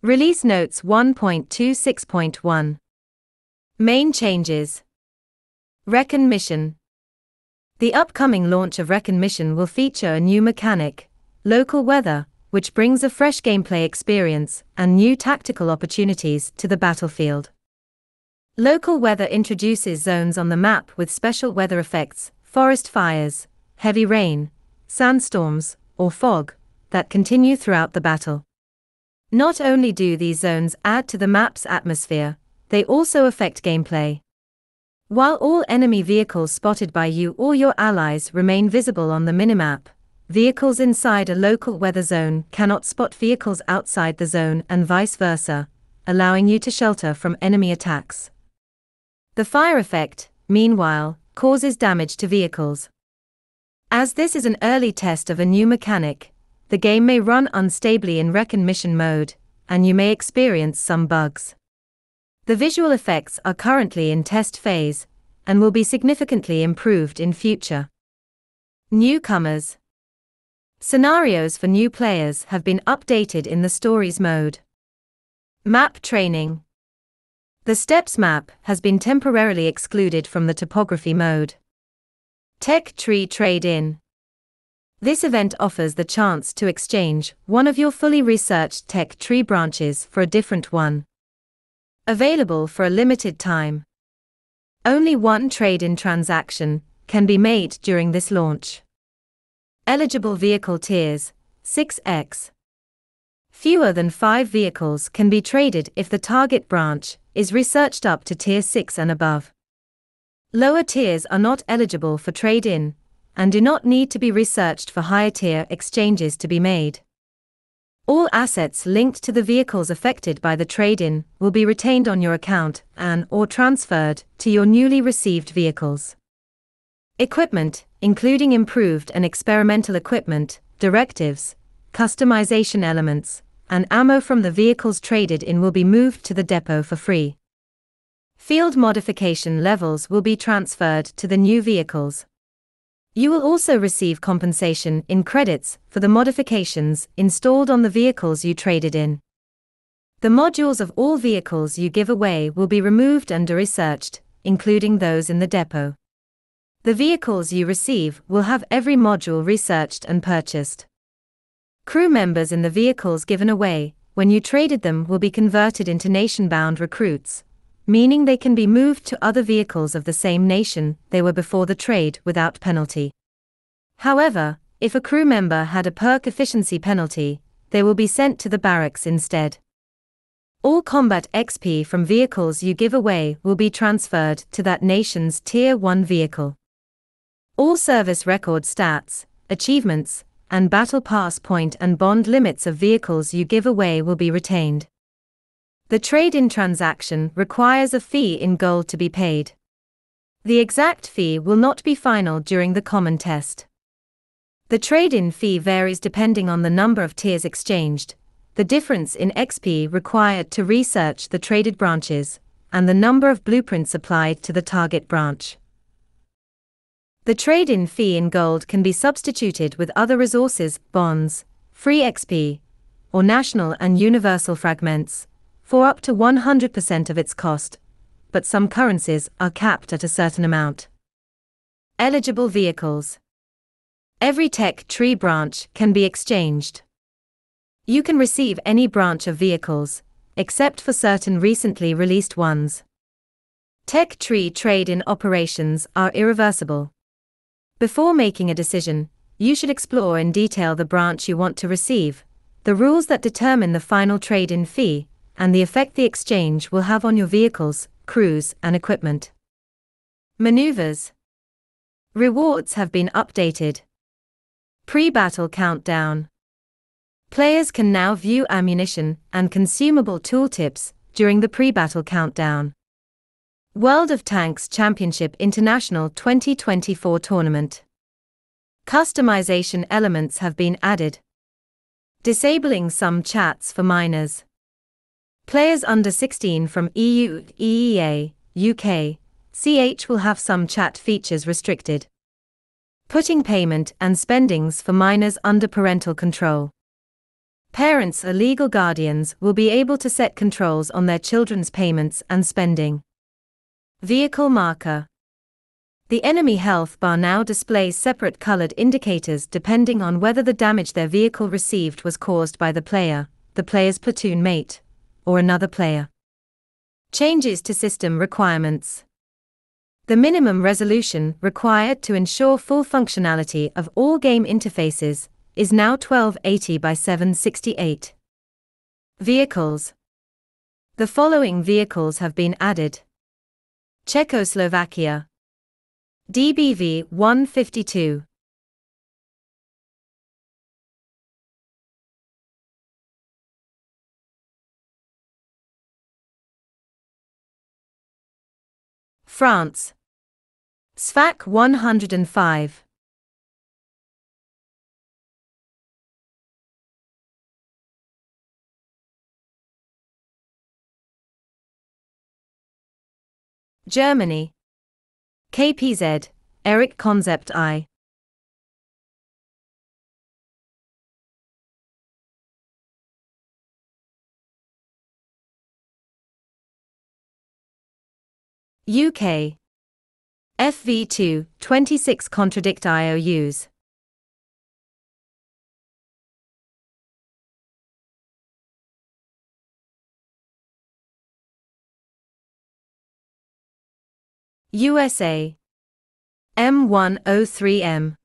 Release Notes 1.26.1. Main changes. Recon Mission. The upcoming launch of Recon Mission will feature a new mechanic, local weather, which brings a fresh gameplay experience and new tactical opportunities to the battlefield. Local weather introduces zones on the map with special weather effects, forest fires, heavy rain, sandstorms, or fog, that continue throughout the battle. Not only do these zones add to the map's atmosphere, they also affect gameplay. While all enemy vehicles spotted by you or your allies remain visible on the minimap, vehicles inside a local weather zone cannot spot vehicles outside the zone and vice versa, allowing you to shelter from enemy attacks. The fire effect, meanwhile, causes damage to vehicles. As this is an early test of a new mechanic, the game may run unstably in Recon Mission mode, and you may experience some bugs. The visual effects are currently in test phase, and will be significantly improved in future. Newcomers. Scenarios for new players have been updated in the Stories mode. Map training. The Steppes map has been temporarily excluded from the Topography mode. Tech Tree Trade-in. This event offers the chance to exchange one of your fully researched tech tree branches for a different one. Available for a limited time. Only one trade-in transaction can be made during this launch. Eligible vehicle tiers, 6x. Fewer than 5 vehicles can be traded if the target branch is researched up to tier 6 and above. Lower tiers are not eligible for trade-in, and do not need to be researched for higher tier exchanges to be made. All assets linked to the vehicles affected by the trade-in will be retained on your account and/or transferred to your newly received vehicles. Equipment, including improved and experimental equipment, directives, customization elements, and ammo from the vehicles traded in will be moved to the depot for free. Field modification levels will be transferred to the new vehicles. You will also receive compensation in credits for the modifications installed on the vehicles you traded in. The modules of all vehicles you give away will be removed and researched, including those in the depot. The vehicles you receive will have every module researched and purchased. Crew members in the vehicles given away, when you traded them, will be converted into nation-bound recruits, meaning they can be moved to other vehicles of the same nation they were before the trade without penalty. However, if a crew member had a perk efficiency penalty, they will be sent to the barracks instead. All combat XP from vehicles you give away will be transferred to that nation's Tier 1 vehicle. All service record stats, achievements, and battle pass point and bond limits of vehicles you give away will be retained. The trade-in transaction requires a fee in gold to be paid. The exact fee will not be final during the common test. The trade-in fee varies depending on the number of tiers exchanged, the difference in XP required to research the traded branches, and the number of blueprints applied to the target branch. The trade-in fee in gold can be substituted with other resources, bonds, free XP, or national and universal fragments, for up to 100% of its cost, but some currencies are capped at a certain amount. Eligible vehicles. Every tech tree branch can be exchanged. You can receive any branch of vehicles, except for certain recently released ones. Tech tree trade-in operations are irreversible. Before making a decision, you should explore in detail the branch you want to receive, the rules that determine the final trade-in fee, and the effect the exchange will have on your vehicles, crews, and equipment. Maneuvers. Rewards have been updated. Pre-battle countdown. Players can now view ammunition and consumable tooltips during the pre-battle countdown. World of Tanks Championship International 2024 Tournament. Customization elements have been added. Disabling some chats for minors. Players under 16 from EU, EEA, UK, CH will have some chat features restricted. Putting payment and spendings for minors under parental control. Parents or legal guardians will be able to set controls on their children's payments and spending. Vehicle marker. The enemy health bar now displays separate colored indicators depending on whether the damage their vehicle received was caused by the player's platoon mate, or another player. Changes to system requirements. The minimum resolution required to ensure full functionality of all game interfaces is now 1280 by 768. Vehicles. The following vehicles have been added: Czechoslovakia, DBV 152, France, SFAC 105, Germany, KPZ, Eric Concept I, UK, FV2, 26 contradict IOUs. USA, M103M.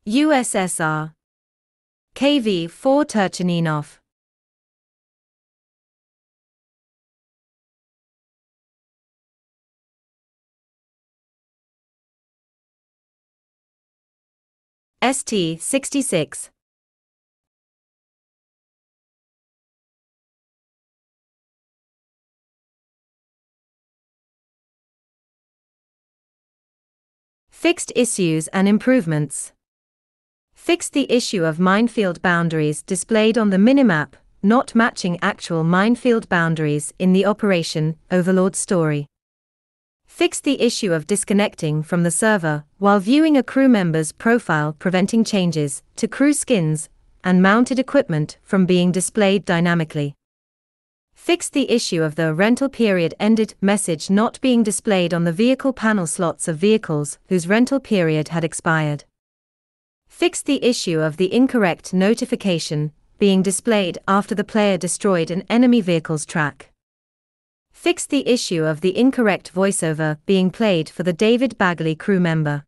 USSR, KV4 Turchaninov. ST-66. Fixed issues and improvements. Fixed the issue of minefield boundaries displayed on the minimap, not matching actual minefield boundaries in the Operation Overlord story. Fixed the issue of disconnecting from the server while viewing a crew member's profile, preventing changes to crew skins and mounted equipment from being displayed dynamically. Fixed the issue of the rental period ended message not being displayed on the vehicle panel slots of vehicles whose rental period had expired. Fixed the issue of the incorrect notification being displayed after the player destroyed an enemy vehicle's track. Fixed the issue of the incorrect voiceover being played for the David Bagley crew member.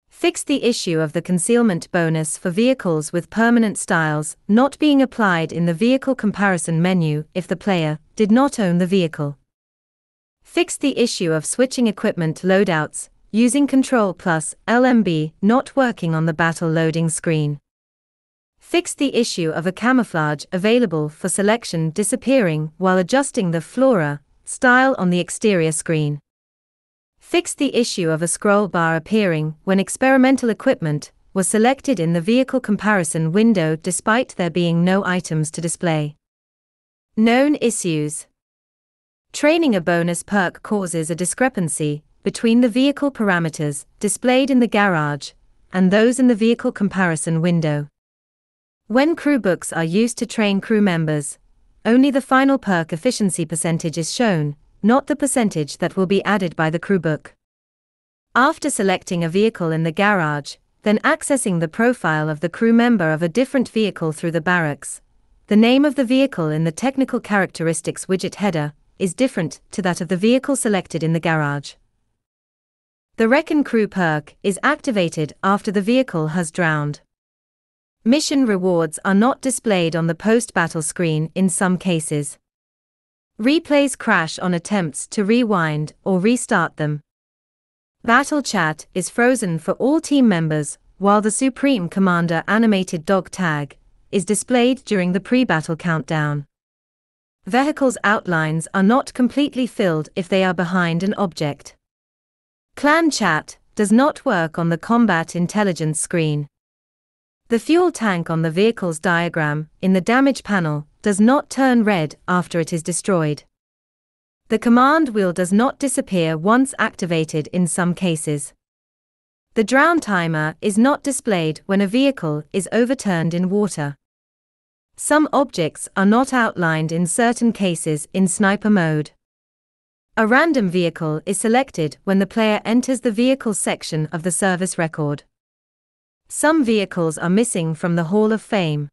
Fixed the issue of the concealment bonus for vehicles with permanent styles not being applied in the vehicle comparison menu if the player did not own the vehicle. Fixed the issue of switching equipment loadouts using Control plus LMB not working on the battle loading screen. Fixed the issue of a camouflage available for selection disappearing while adjusting the flora style on the exterior screen. Fixed the issue of a scroll bar appearing when experimental equipment was selected in the vehicle comparison window despite there being no items to display. Known issues. Training a bonus perk causes a discrepancy between the vehicle parameters displayed in the garage and those in the vehicle comparison window. When crew books are used to train crew members, only the final perk efficiency percentage is shown, not the percentage that will be added by the crew book. After selecting a vehicle in the garage, then accessing the profile of the crew member of a different vehicle through the barracks, the name of the vehicle in the technical characteristics widget header is different to that of the vehicle selected in the garage. The Reckon Crew perk is activated after the vehicle has drowned. Mission rewards are not displayed on the post-battle screen in some cases. Replays crash on attempts to rewind or restart them. Battle chat is frozen for all team members, while the Supreme Commander animated dog tag is displayed during the pre-battle countdown. Vehicles' outlines are not completely filled if they are behind an object. Clan chat does not work on the combat intelligence screen. The fuel tank on the vehicle's diagram in the damage panel does not turn red after it is destroyed. The command wheel does not disappear once activated in some cases. The drown timer is not displayed when a vehicle is overturned in water. Some objects are not outlined in certain cases in sniper mode. A random vehicle is selected when the player enters the vehicle section of the service record. Some vehicles are missing from the Hall of Fame.